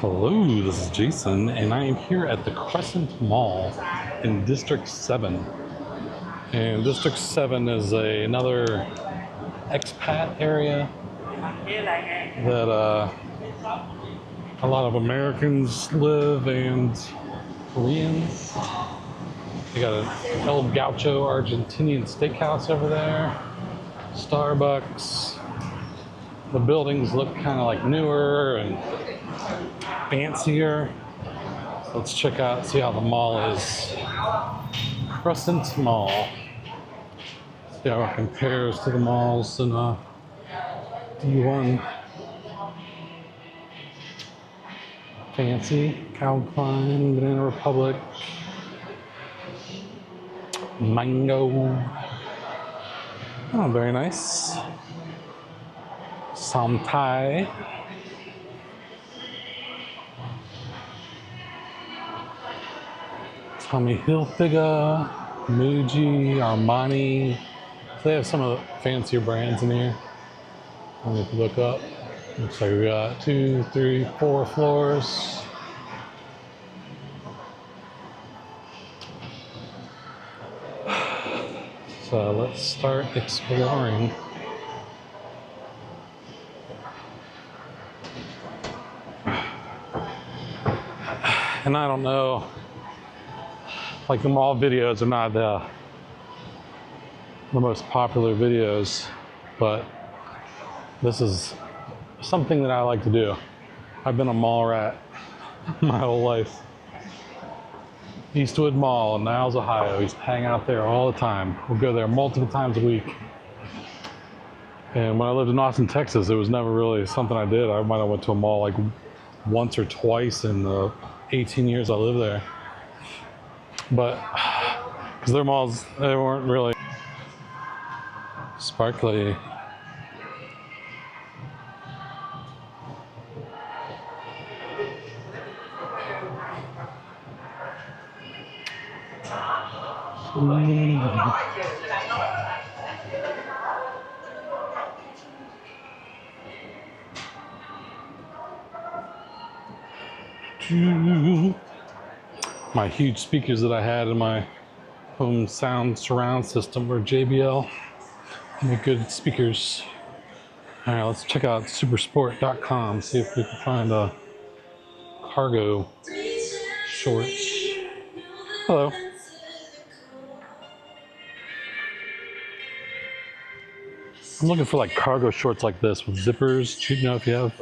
Hello, this is Jason, and I am here at the Crescent Mall in District 7. And District 7 is another expat area that a lot of Americans live and Koreans. They got an El Gaucho Argentinian steakhouse over there, Starbucks. The buildings look kind of like newer and fancier. So let's check out, see how the mall is. Crescent Mall. See how it compares to the malls in D1. Fancy, Calvin Klein, Banana Republic, Mango. Oh, very nice. Samtai. Tommy Hilfiger, Muji, Armani. So they have some of the fancier brands in here. And if you look up, looks like we got 2, 3, 4 floors. So let's start exploring. And I don't know, like the mall videos are not the most popular videos, but this is something that I like to do. I've been a mall rat my whole life. Eastwood Mall in Niles, Ohio. I used to hang out there all the time. We'll go there multiple times a week. And when I lived in Austin, Texas, it was never really something I did. I might have went to a mall like once or twice in the 18 years I lived there. But because their malls, they weren't really sparkly. My huge speakers that I had in my home sound surround system were JBL. Make good speakers. All right, let's check out supersport.com, see if we can find a cargo shorts. Hello. I'm looking for like cargo shorts like this with zippers. Do you know if you have?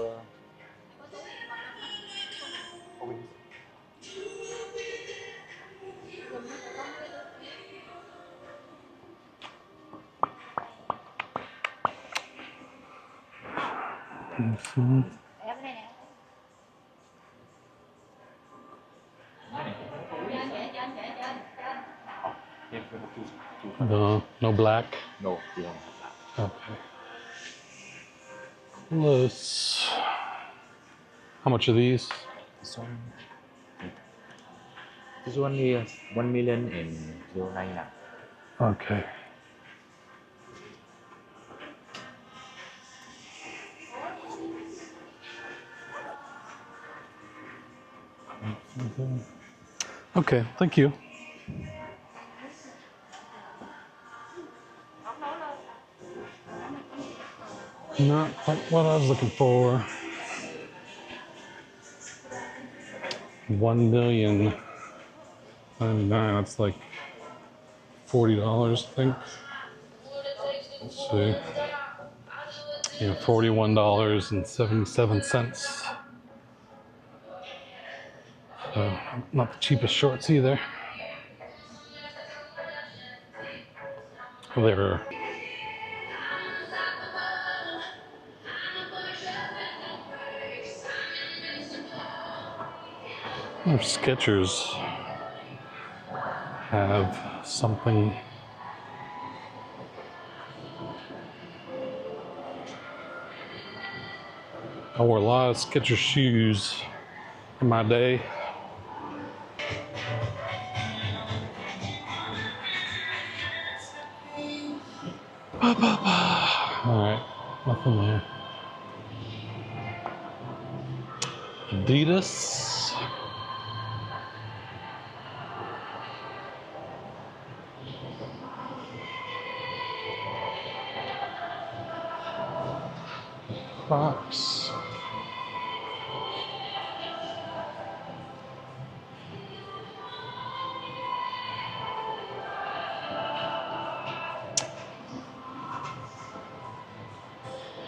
No black? No, we don't have Okay. Close. How much are these? that. This one is 1 million and 09 lakh. Okay. Okay, thank you. Not quite what I was looking for. 1,099,000. That's like $40, I think. Let's see. Yeah, $41.77. So not the cheapest shorts either. They're Skechers have something. I wore a lot of Skechers shoes in my day. All right, nothing there. Adidas. Crocs.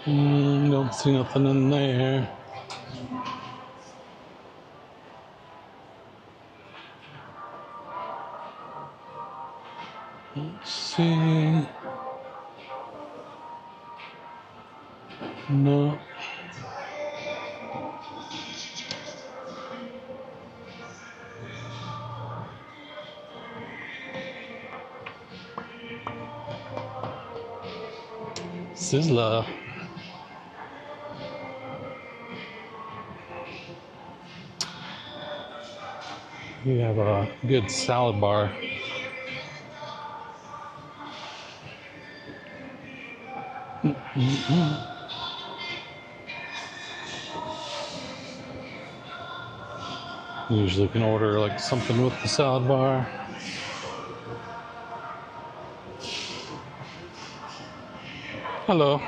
Don't see nothing in there. Let's see. No. Sizzler. You have a good salad bar. Usually can order like something with the salad bar. Hello.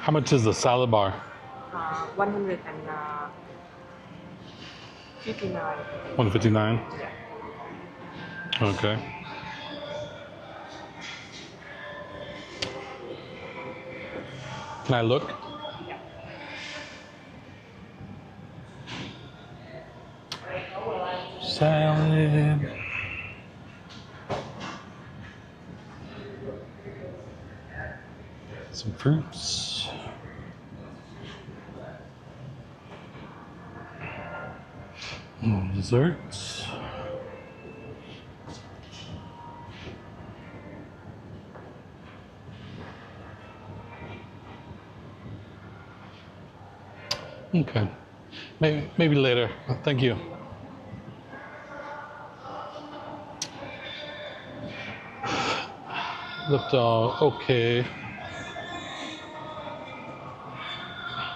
How much is the salad bar? 159. 159. Yeah. Okay. Can I look? Yeah. Salad. Some fruits. Desserts. Okay. Maybe later. Thank you. Looked okay.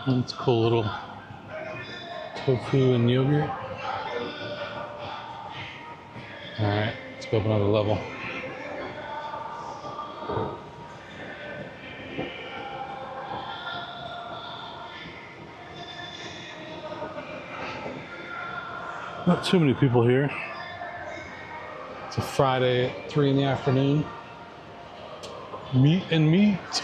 That's a cool little tofu and yogurt. All right, let's go up another level. Not too many people here. It's a Friday at 3 in the afternoon. Meat and meat.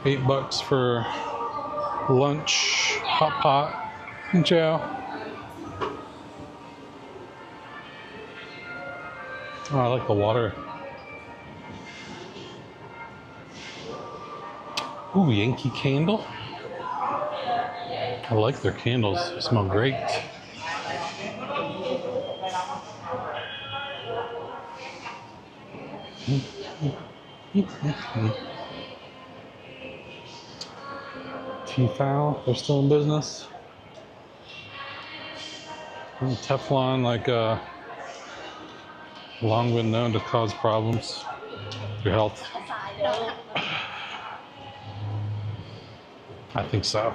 $8 for lunch, hot pot, and chow. Oh, I like the water. Ooh, Yankee Candle. I like their candles. They smell great. Tefal, they're still in business. And Teflon, long been known to cause problems for your health. I think so.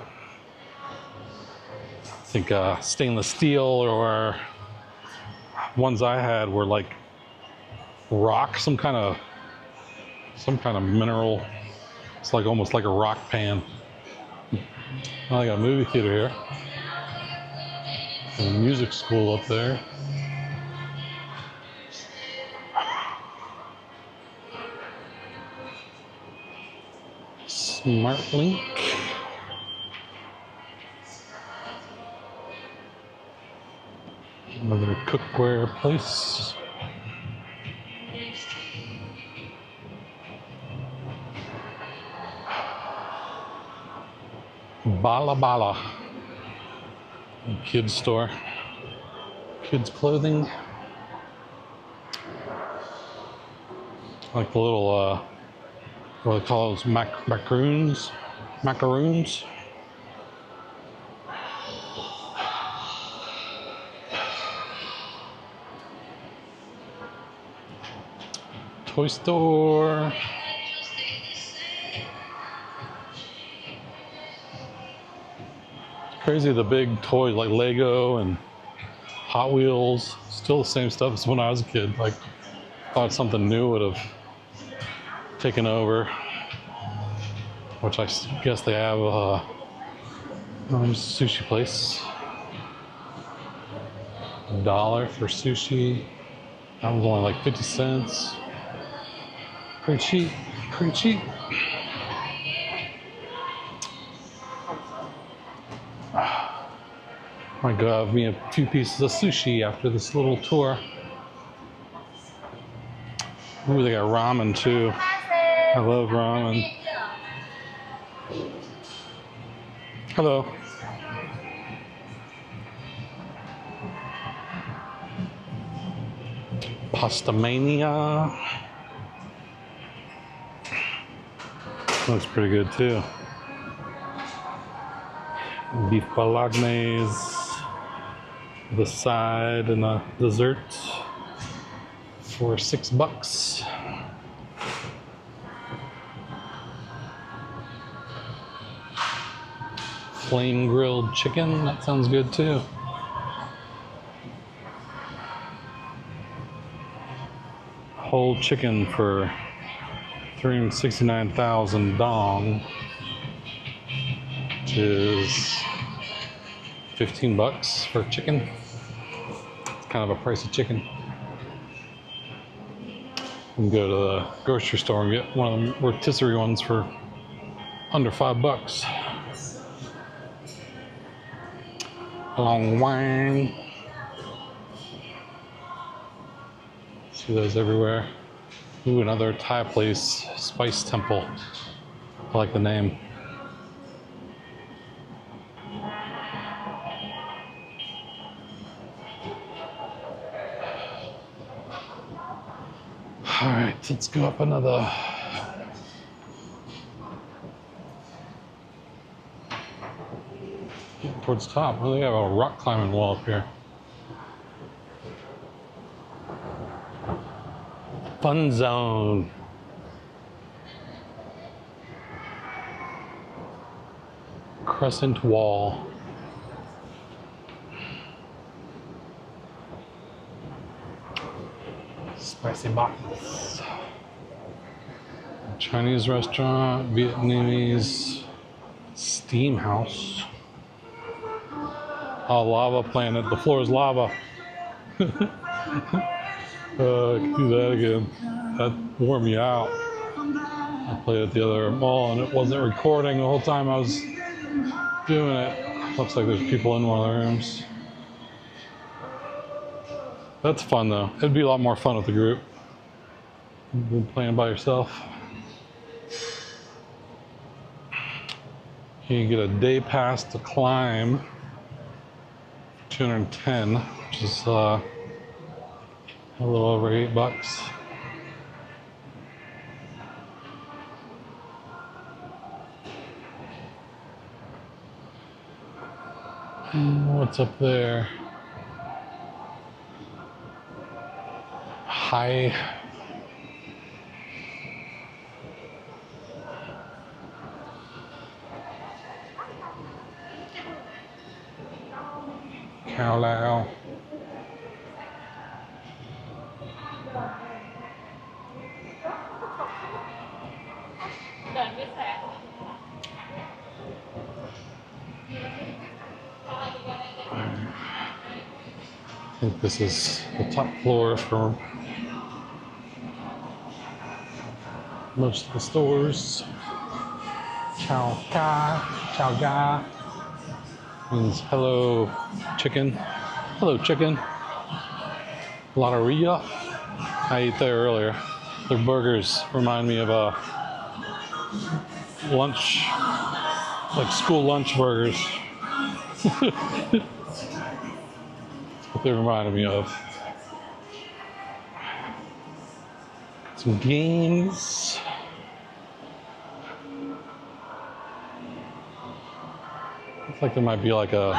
I think stainless steel or ones I had were like rock, some kind of mineral. It's like almost like a rock pan. Well, I got a movie theater here. And a music school up there. Smart Link. Another cookware place. Bala Bala. Kids store. Kids clothing. Like the little, what do they call those, macaroons? Macaroons? Toy store. Crazy, the big toys like Lego and Hot Wheels, still the same stuff as when I was a kid. Like, thought something new would have taken over, which I guess they have sushi place. $1 for sushi. That was only like 50 cents. Pretty cheap, pretty cheap. Might go have me a few pieces of sushi after this little tour. Ooh, they got ramen too. I love ramen. Hello. Pasta Mania. Looks pretty good too. Beef bolognese, the side and a dessert for $6. Flame grilled chicken, that sounds good too. Whole chicken for 369,000 dong, which is $15 for chicken. It's kind of a pricey chicken. You can go to the grocery store and get one of them rotisserie ones for under $5. Long wine. See those everywhere. Ooh, another Thai place, Spice Temple. I like the name. All right, let's go up another. Getting towards the top. Really have a rock climbing wall up here. Fun zone. Crescent Wall. Spicy box. Chinese restaurant, Vietnamese steam house. Oh, lava planet. The floor is lava. I can do that again. That wore me out. I played at the other mall and it wasn't recording the whole time I was doing it. Looks like there's people in one of the rooms. That's fun though. It'd be a lot more fun with the group than playing by yourself. You can get a day pass to climb, 210, which is a little over $8. What's up there? Hi. Cow Lao. I think this is the top floor for most of the stores. Chow Ka, Chow Ga means hello chicken. Hello chicken. Lotteria. I ate there earlier. Their burgers remind me of a lunch, like school lunch burgers. That's what they reminded me of. Some games. Looks like there might be like a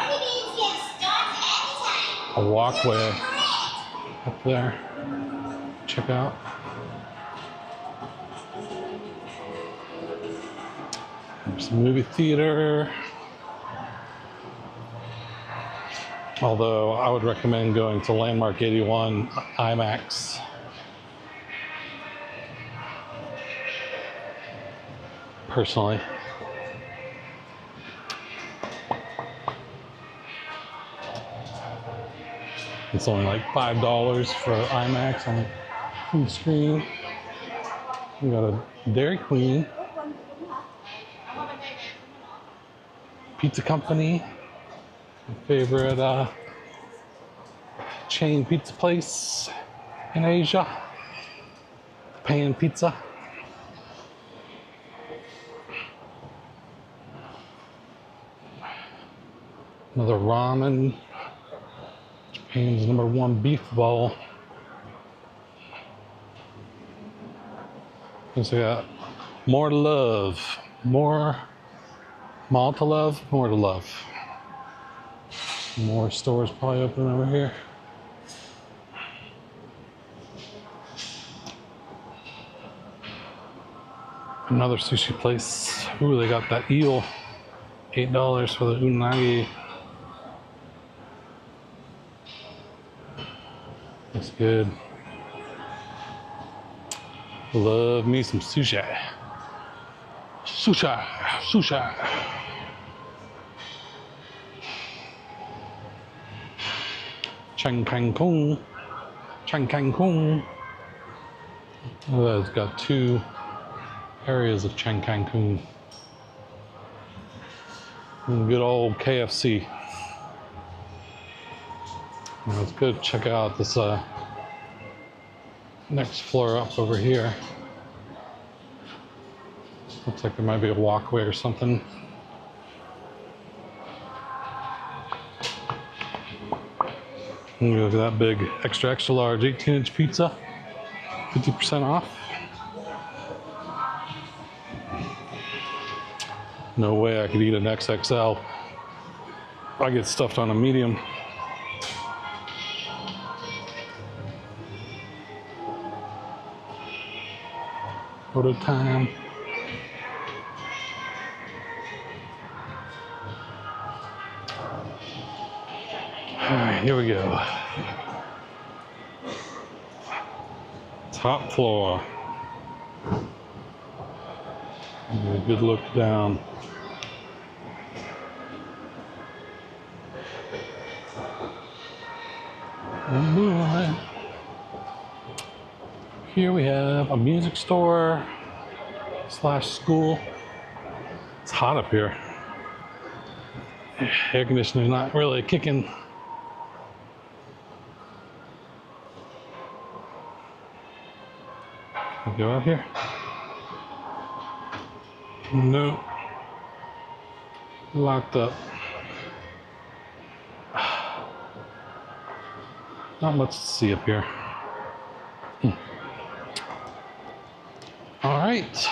walkway up there. Check out. There's a movie theater. Although I would recommend going to Landmark 81 IMAX. Personally. It's only like $5 for IMAX on the food screen. We got a Dairy Queen, Pizza Company, my favorite chain pizza place in Asia, Pan Pizza. Another ramen. Japan's #1 beef bowl. So we got more to love. More mall to love, more to love. More stores probably open over here. Another sushi place. Ooh, they got that eel. $8 for the unagi. Looks good. Love me some sushi. Sushi, sushi. Chang Kang Kung. Chang Kang Kung. Oh, it's got 2 areas of Chang Kang Kung. Good old KFC. Let's go check out this next floor up over here. Looks like there might be a walkway or something. Look at that big extra large 18-inch pizza, 50% off. No way I could eat an XXL. I get stuffed on a medium. Photo time. All right, here we go. Top floor. Give a good look down. And moving on. Here we have a music store / school. It's hot up here. Air conditioning's not really kicking. Can I go out here? No. Locked up. Not much to see up here. All right.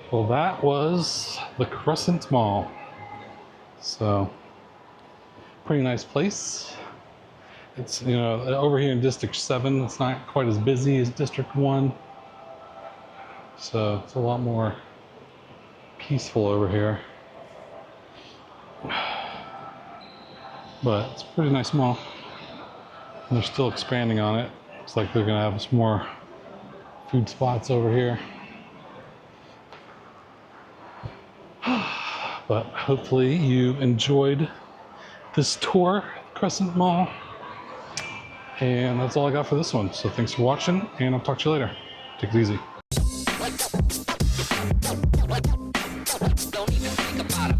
Well, that was the Crescent Mall. So, pretty nice place. It's, you know, over here in District 7, it's not quite as busy as District 1. So, it's a lot more peaceful over here. But it's a pretty nice mall. And they're still expanding on it. Looks like they're gonna have some more food spots over here. But hopefully you enjoyed this tour, Crescent Mall. And that's all I got for this one. So thanks for watching, and I'll talk to you later. Take it easy. Don't even think about it.